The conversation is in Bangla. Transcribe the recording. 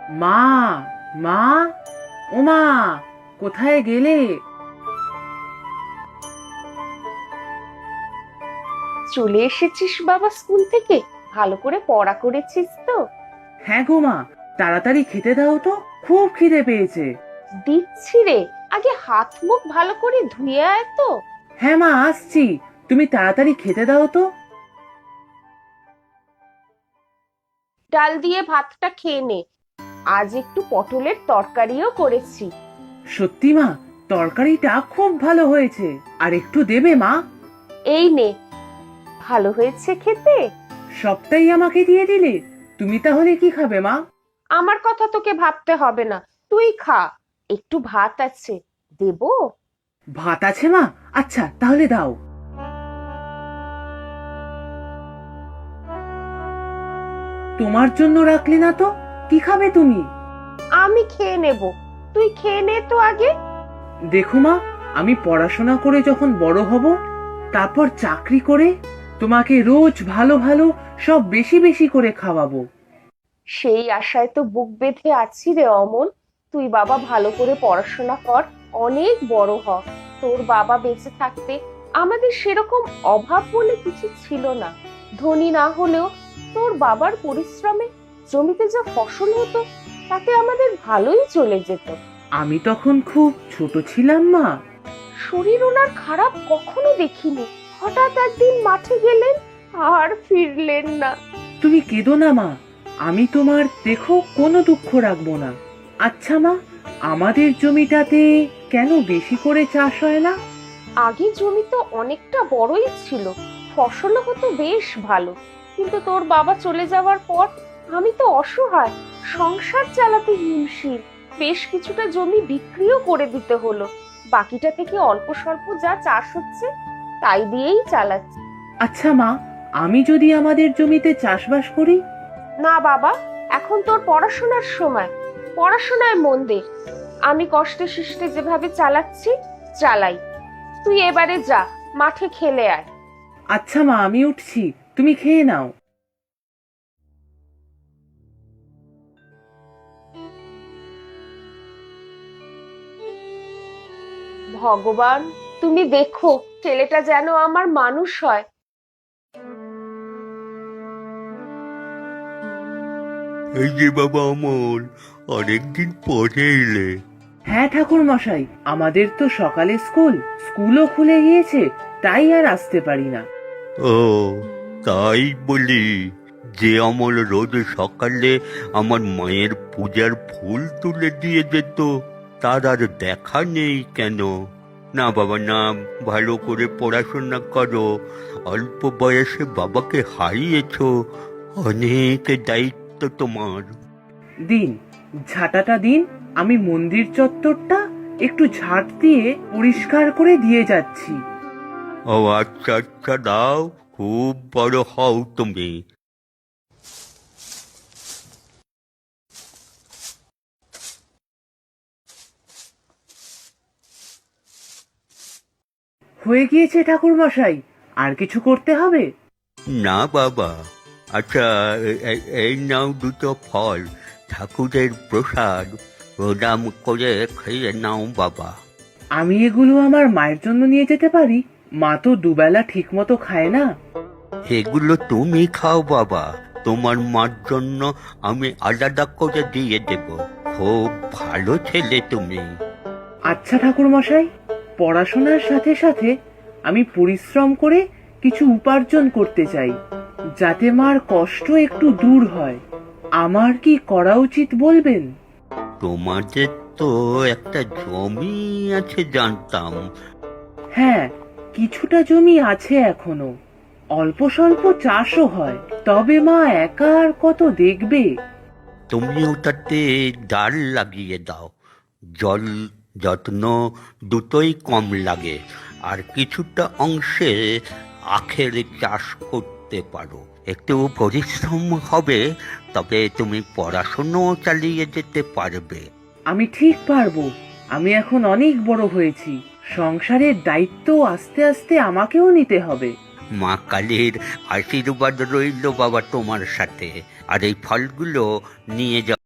মা, মা, ওমা, কোথায় গেলে? চলে এসেছিস বাবা স্কুল থেকে? ভালো করে পড়া করেছিস তো? হ্যাঁ গো মা, তাড়াতাড়ি খেতে দাও তো, খুব খিদে পেয়েছে। দিচ্ছি রে, আগে হাত মুখ ভালো করে ধুয়ে আয় তো। হ্যাঁ মা, আসছি, তুমি তাড়াতাড়ি খেতে দাও তো। ডাল দিয়ে ভাতটা খেয়ে নে। আজ একটু পটলের তরকারিও করেছি। সত্যি মা, তরকারিটা খুব ভালো হয়েছে, আর একটু দেবে মা? এই নে, ভালো হয়েছে খেতে? সবটাই আমাকে দিয়ে দিলে, তুমি তাহলে কি খাবে মা? আমার কথা তোকে ভাবতে হবে না, তুই খা। একটু ভাত আছে, দেবো? ভাত আছে মা? আচ্ছা তাহলে দাও। তোমার জন্য রাখলে না তো, কি খাবে তুমি? আমি খেয়ে নেব, তুই খেয়ে নে তো আগে। দেখো মা, আমি পড়াশোনা করে যখন বড় হব, তারপর চাকরি করে তোমাকে রোজ ভালো ভালো সব বেশি বেশি করে খাওয়াবো। সেই আশায় তো বুক বেঁধে আছি রে অমল। তুই বাবা ভালো করে পড়াশোনা কর, অনেক বড় হ। তোর বাবা বেঁচে থাকতে আমাদের সেরকম অভাব বলে কিছু ছিল না। ধনী না হলেও তোর বাবার পরিশ্রমে জমিতে যা ফসল হতো, তাতে আমাদের ভালোই চলে যেত। আমি তখন খুব ছোট ছিলাম মা। শরীর ওনার খারাপ কখনো দেখিনি। হঠাৎ একদিন মাঠে গেলেন, আর ফিরলেন না। তুমি কেঁদো না মা, আমি তোমার দেখো কোনো দুঃখ রাখবো না। আচ্ছা মা, আমাদের জমিটাতে কেন বেশি করে চাষ হয় না? আগে জমি তো অনেকটা বড়ই ছিল, ফসলও হতো বেশ ভালো। কিন্তু তোর বাবা চলে যাওয়ার পর আমি তো অসহায়, সংসার চালাতে হিমশিম। বেশ কিছুটা জমি বিক্রিও করে দিতে হলো। বাকিটা থেকে অল্প স্বল্প যা চাষ হচ্ছে, তাই দিয়েই চালাচ্ছি। আচ্ছা মা, আমি যদি আমাদের জমিতে চাষবাস করি? না বাবা, এখন তোর পড়াশোনার সময়, পড়াশোনায় মন দে। আমি কষ্টে শিষ্টে যেভাবে চালাচ্ছি, চালাই। তুই এবারে যা, মাঠে খেলে আয়। আচ্ছা মা, আমি উঠছি, তুমি খেয়ে নাও। ভগবান, তুমি দেখো ছেলেটা যেন আমার মানুষ হয়। এই যে বাবা অমল, অনেকদিন পরে এলে। হ্যাঁ ঠাকুর মশাই, আমাদের তো সকালে স্কুলও খুলে গিয়েছে, তাই আর আসতে পারি না। ও, তাই বলি, যে অমল রোজ সকালে আমার মায়ের পূজার ফুল তুলে দিয়ে যেত, তার আর দেখা নেই কেন? না বাবা না, ভালো করে পড়াশোনা করো। অল্প বয়সে বাবাকে হারিয়েছো, অনেক দায়িত্ব তোমার। দিন, ঝাঁটাটা দিন, আমি মন্দির চত্বরটা একটু ঝাঁট দিয়ে পরিষ্কার করে দিয়ে যাচ্ছি। ও আচ্ছা আচ্ছা, দাও, খুব বড় হও তুমি। হয়ে গিয়েছে ঠাকুর মশাই, আর কিছু করতে হবে? না বাবা। আচ্ছা, এই নাও দুটো ফল, ঠাকুরের প্রসাদ, প্রণাম করে খেয়ে নাও বাবা। আমি এগুলো আমার মায়ের জন্য নিয়ে যেতে পারি? মা তো দুবেলা ঠিক মতো খায় না। এগুলো তুমি খাও বাবা, তোমার মার জন্য আমি আলাদা করে দিয়ে দেব। খুব ভালো ছেলে তুমি। আচ্ছা ঠাকুর মশাই, পড়াশোনার সাথে সাথে আমি পরিশ্রম করে কিছু উপার্জন করতে চাই, যাতে মার কষ্ট একটু দূর হয়। আমার কি করা উচিত বলবেন? তোমাদের তো একটা জমি আছে জানতাম। হ্যাঁ, কিছুটা জমি আছে এখনো, অল্প স্বল্প চাষও হয়, তবে মা একা আর কত দেখবে। তুমি ওটাতে ডাল লাগিয়ে দাও, জল যত্ন দুটোই কম লাগে। আর কিছুটা অংশে আখের চাষ করতে পারো, একটু পরিশ্রম হবে, তবে তুমি পড়াশুনো চালিয়ে যেতে পারবে। আমি ঠিক পারবো, আমি এখন অনেক বড় হয়েছি, সংসারের দায়িত্ব আস্তে আস্তে আমাকেও নিতে হবে। মা কালীর আশীর্বাদ রইল বাবা তোমার সাথে। আর এই ফলগুলো নিয়ে যাও।